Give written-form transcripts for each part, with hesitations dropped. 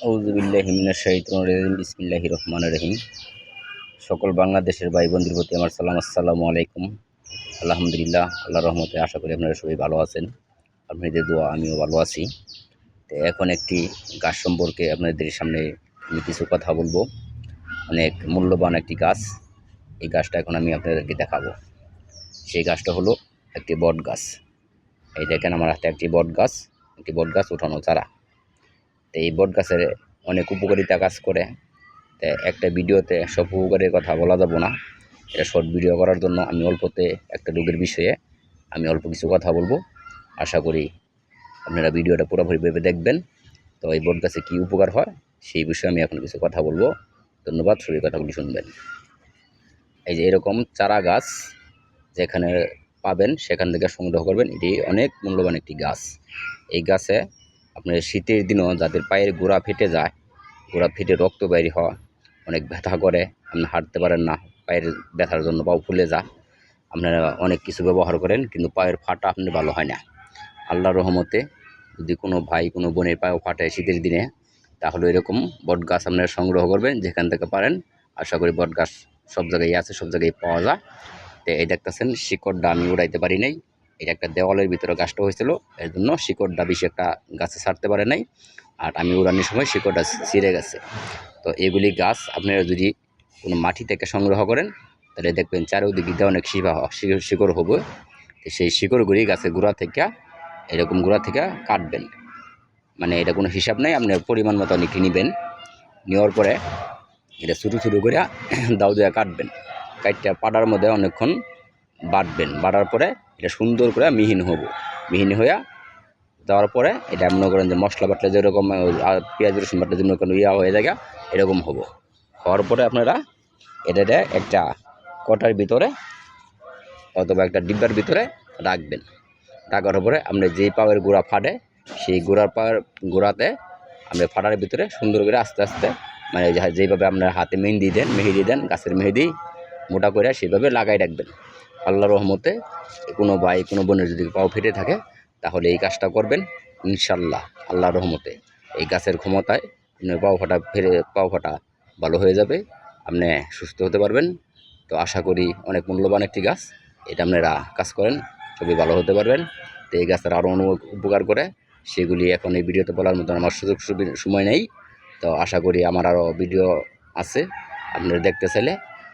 আউযুবিল্লাহি মিনাশ শাইতানির রাজিম বিসমিল্লাহির রহমানির রহিম। সকল বাংলাদেশের ভাই বন্ধুর প্রতি আমার সালাম, আসসালামু আলাইকুম। আলহামদুলিল্লাহ, আল্লাহর রহমতে আশা করি আপনারা সবাই ভালো আছেন। আপনাদের দোয়া আমিও ভালো আছি। তো এখন একটি গাছ সম্পর্কে আপনাদের সামনে আমি কিছু কথা বলবো। অনেক মূল্যবান একটি গাছ। এই গাছটা এখন আমি আপনাদেরকে দেখাবো। সেই গাছটা হলো একটি বট গাছ। এই দেখেন আমার হাতে একটি বট গাছ উঠানো চারা। তো এই বট গাছের অনেক উপকারিতা কাজ করে। তো একটা ভিডিওতে সব উপকারের কথা বলা যাব না। এটা শর্ট ভিডিও করার জন্য আমি অল্পতে একটা রোগের বিষয়ে আমি অল্প কিছু কথা বলবো। আশা করি আপনারা ভিডিওটা পুরোপুরিভাবে দেখবেন। তো এই বট গাছে কী উপকার হয় সেই বিষয়ে আমি এখন কিছু কথা বলবো। ধন্যবাদ, সবাই কথাগুলি শুনবেন। এই যে এরকম চারা গাছ যেখানে পাবেন সেখান থেকে সংগ্রহ করবেন। এটি অনেক মূল্যবান একটি গাছ। এই গাছে আপনার শীতের দিনও যাদের পায়ের গোড়া ফেটে যায়, গোড়া ফেটে রক্ত বাইর হয়, অনেক ব্যথা করে, আপনি হাঁটতে পারেন না, পায়ের ব্যথার জন্য পাও ফুলে যায়, আপনারা অনেক কিছু ব্যবহার করেন কিন্তু পায়ের ফাটা আপনার ভালো হয় না। আল্লাহর রহমতে যদি কোনো ভাই কোনো বোনের পায়েও ফাটে শীতের দিনে, তাহলে এরকম বট গাছ আপনারা সংগ্রহ করবেন যেখান থেকে পারেন। আশা করি বট গাছ সব জায়গায় আছে, সব জায়গায় পাওয়া যায়। তো এই দেখতেছেন শিকড়টা আমি উড়াইতে পারি নাই। এটা একটা দেওয়ালের ভিতরে গাছটা হয়েছিল, এর জন্য শিকড়টা বেশি একটা গাছে ছাড়তে পারে নাই, আর আমি উড়ানোর সময় শিকড়টা ছিঁড়ে গেছে। তো এগুলি গাছ আপনারা যদি কোনো মাটি থেকে সংগ্রহ করেন তাহলে দেখবেন চারিদিকে অনেক শিকড় হবে। তো সেই শিকড়গুলি গাছের গোড়া থেকে এরকম গোড়া থেকে কাটবেন। মানে এটা কোনো হিসাব নেই, আপনার পরিমাণ মতো অনেক নেবেন। নেওয়ার পরে এটা ছোটো ছোটো করে দাও দিয়ে কাটবেন। কাটটা পাটার মধ্যে অনেকক্ষণ বাটবেন। বাটার পরে এটা সুন্দর করে মিহিন হবো। মিহিন হইয়া দেওয়ার পরে এটা মনে করেন যে মশলা বাটলে যেরকম পেঁয়াজ রসুন বাটলে যে মনে করেন ইয়া হয়ে যায় এরকম হবো। হওয়ার পরে আপনারা এটা একটা কটার ভিতরে অথবা একটা ডিব্বার ভিতরে রাখবেন। রাখার পরে আপনি যেই পায়ের গোড়া ফাটে সেই গোড়াতে আপনি ফাটার ভিতরে সুন্দর করে আস্তে আস্তে মানে যেইভাবে আপনার হাতে মেহেদি দেন গাছের মেহেদি মোটা করে সেইভাবে লাগাই রাখবেন। আল্লাহর রহমতে কোনো ভাই কোনো বোনের যদি পাও ফেটে থাকে তাহলে এই কাজটা করবেন ইনশাল্লাহ। আল্লাহর রহমতে এই গাছের ক্ষমতায় আপনার পাও ফাটা ভালো হয়ে যাবে, আপনি সুস্থ হতে পারবেন। তো আশা করি অনেক মূল্যবান একটি গাছ, এটা আপনারা কাজ করেন সবই ভালো হতে পারবেন। তো এই গাছের আরও উপকার করে সেগুলি এখন এই ভিডিওতে বলার মতন আমার সময় নেই। তো আশা করি আমার আরও ভিডিও আছে, আপনারা দেখতে চাইলে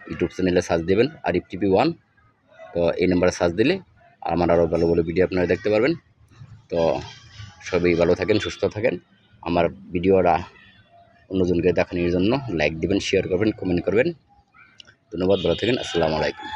ইউটিউব চ্যানেলে সার্চ দেবেন আরিফ টিভি 1। তো এই নাম্বারে সার্চ দিলে আমার আরও ভালো ভালো ভিডিও আপনারা দেখতে পারবেন। তো সবাই ভালো থাকেন, সুস্থ থাকেন। আমার ভিডিওটা অন্যজনকে দেখানোর জন্য লাইক দিবেন, শেয়ার করবেন, কমেন্ট করবেন। ধন্যবাদ, ভালো থাকেন, আসসালামু আলাইকুম।